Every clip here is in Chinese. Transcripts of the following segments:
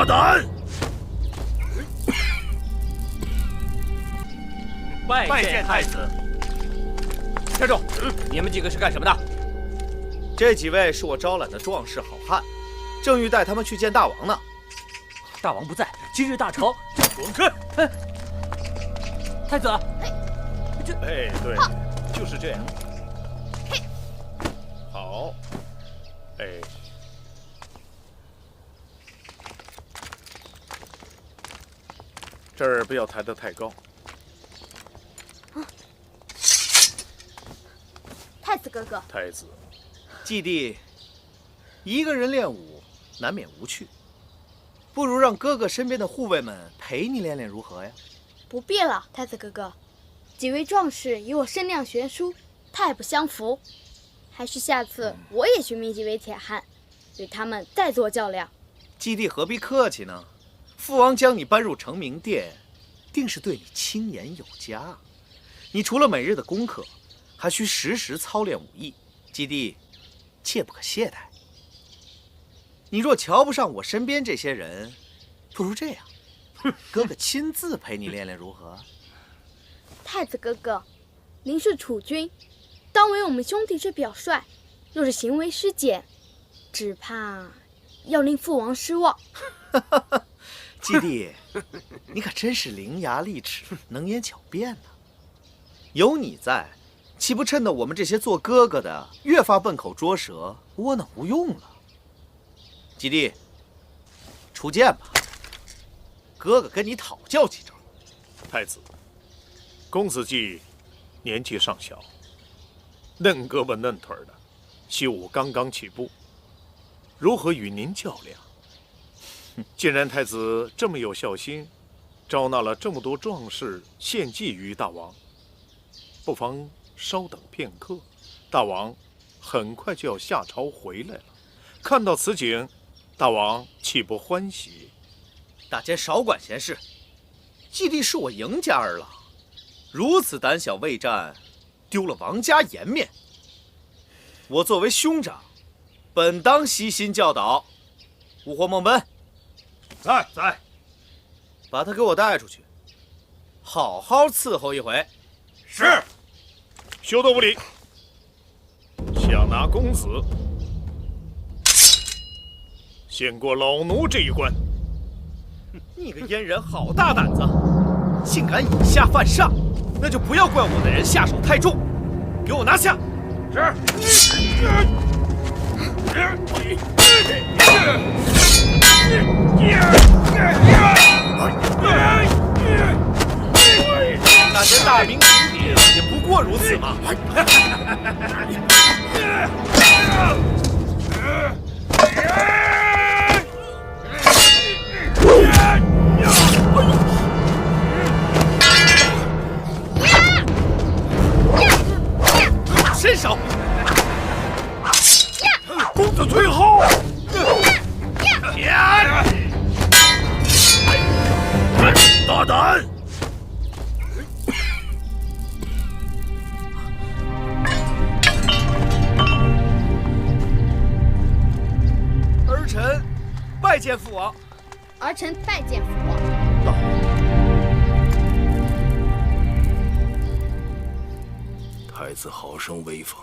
大胆！拜见太子。站住！你们几个是干什么的？这几位是我招揽的壮士好汉，正欲带他们去见大王呢。大王不在，今日大朝就滚开！太子。哎，对，就是这样。好。哎。这儿不要抬得太高。太子哥哥，太子，季弟，一个人练武难免无趣，不如让哥哥身边的护卫们陪你练练如何呀？不必了，太子哥哥，几位壮士与我身量悬殊，太不相符，还是下次我也去觅几位铁汉，与他们再做较量。季弟何必客气呢？父王将你搬入成明殿，定是对你轻言有加。你除了每日的功课，还需时时操练武艺。季弟，切不可懈怠。你若瞧不上我身边这些人，不如这样，哥哥亲自陪你练练如何？太子哥哥，您是储君，当为我们兄弟之表率，若是行为失检，只怕要令父王失望。季弟，你可真是伶牙俐齿、能言巧辩呢。有你在，岂不衬得我们这些做哥哥的越发笨口拙舌、窝囊无用了？季弟，出剑吧，哥哥跟你讨教几招。太子，公子季年纪尚小，嫩胳膊嫩腿的，习武刚刚起步，如何与您较量？既然太子这么有孝心，招纳了这么多壮士献祭于大王，不妨稍等片刻，大王很快就要下朝回来了。看到此景，大王岂不欢喜？大家少管闲事，季弟是我赢家儿郎，如此胆小畏战，丢了王家颜面。我作为兄长，本当悉心教导。吾获孟奔，在，把他给我带出去，好好伺候一回。是。休得无礼，想拿公子，先过老奴这一关。你个阉人，好大胆子，竟敢以下犯上，那就不要怪我的人下手太重，给我拿下。那些大名鼎鼎也不过如此嘛。伸手！公子退后！大胆！儿臣拜见父王。儿臣拜见父王。到。太子好生威风，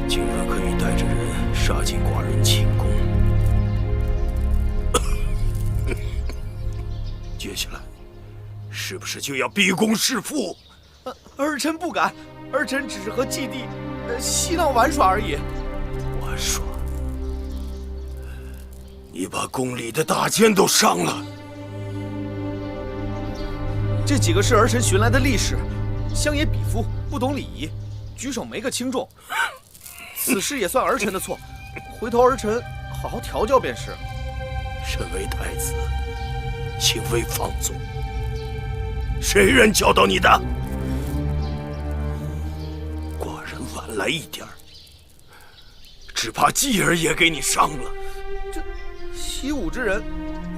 竟然可以带着人杀进寡人寝宫。接下来，是不是就要逼宫弑父？儿臣不敢，儿臣只是和季弟嬉闹玩耍而已。玩耍？你把宫里的大监都伤了。这几个是儿臣寻来的力士，乡野鄙夫，不懂礼仪，举手没个轻重。此事也算儿臣的错，回头儿臣好好调教便是。身为太子，请未放纵。谁人教导你的？寡人晚来一点儿，只怕继儿也给你伤了。这习武之人，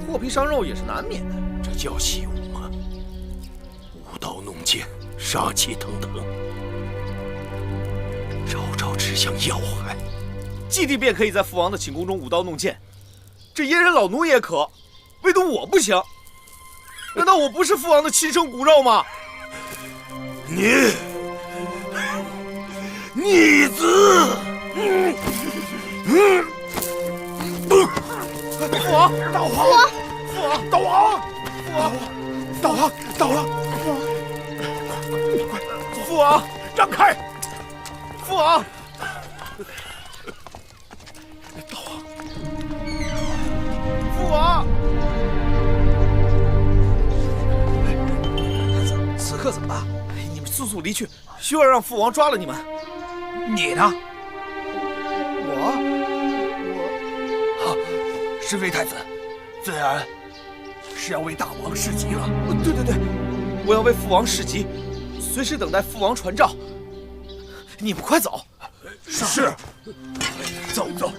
破皮伤肉也是难免的。这叫习武吗？舞刀弄剑，杀气腾腾，招招指向要害。季弟便可以在父王的寝宫中舞刀弄剑，这阉人老奴也可，唯独我不行。难道我不是父王的亲生骨肉吗？逆子！父王，大王，父王，大王，父王，大王，大王，父王，让开！父王，大王，父王，此刻怎么了？你们速速离去，需要让父王抓了你们。你呢？我，身为太子，自然是要为大王侍疾了。对对对，我要为父王侍疾，随时等待父王传召。你们快走！是，走走。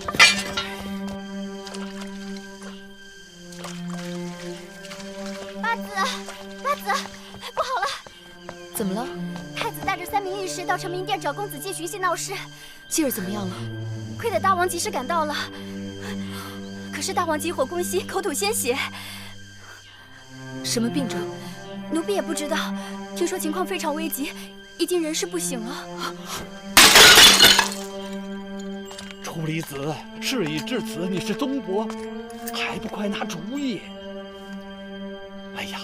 八子，八子，不好了！怎么了？太子带着3名御史到成明殿找公子季寻衅闹事。继儿怎么样了？亏得大王及时赶到了，可是大王急火攻心，口吐鲜血。什么病症？奴婢也不知道，听说情况非常危急，已经人事不省了。楚离子，事已至此，你是宗伯，还不快拿主意？哎呀，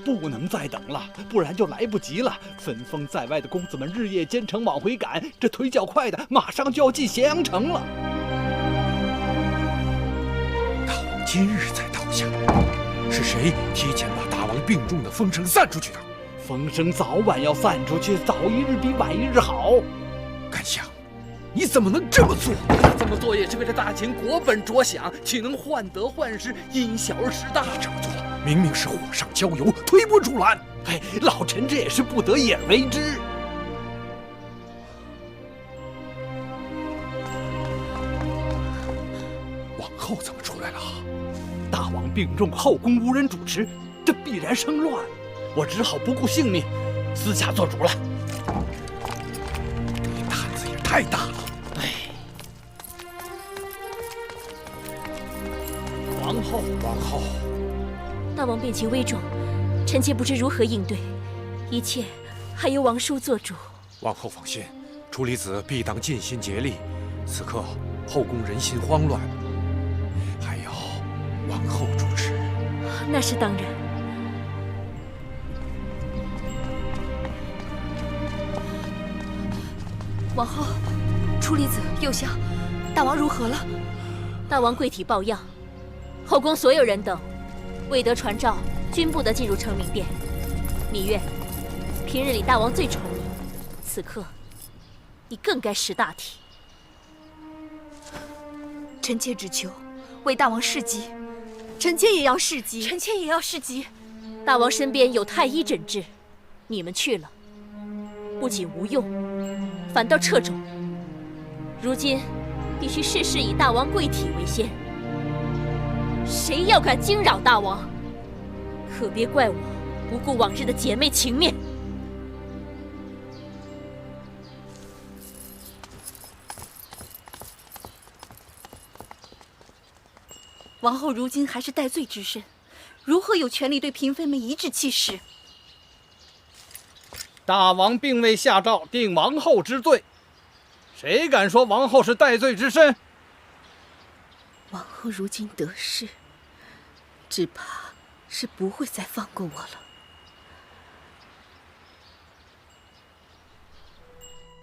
不能再等了，不然就来不及了。分封在外的公子们日夜兼程往回赶，这腿脚快的马上就要进咸阳城了。大王今日才倒下，是谁提前把大王病重的风声散出去的？风声早晚要散出去，早一日比晚一日好。甘香，你怎么能这么做？这么做也是为了大秦国本着想，岂能患得患失，因小而失大？这么做明明是火上浇油，推波助澜。哎，老臣这也是不得已而为之。王后怎么出来了？大王病重，后宫无人主持，这必然生乱。我只好不顾性命，私下做主了。你胆子也太大了！王后，大王病情危重，臣妾不知如何应对，一切还由王叔做主。王后放心，楚离子必当尽心竭力。此刻后宫人心慌乱，还要王后主持。那是当然。王后，楚离子、幼香，大王如何了？大王贵体抱恙，后宫所有人等未得传召，均不得进入成明殿。芈月，平日里大王最宠你，此刻你更该识大体。臣妾只求为大王侍疾，臣妾也要侍疾，臣妾也要侍疾。大王身边有太医诊治，你们去了，不仅无用，反倒掣肘。如今必须事事以大王贵体为先。谁要敢惊扰大王，可别怪我不顾往日的姐妹情面。王后如今还是戴罪之身，如何有权利对嫔妃们颐指气使？大王并未下诏定王后之罪，谁敢说王后是戴罪之身？王后如今得势，只怕是不会再放过我了。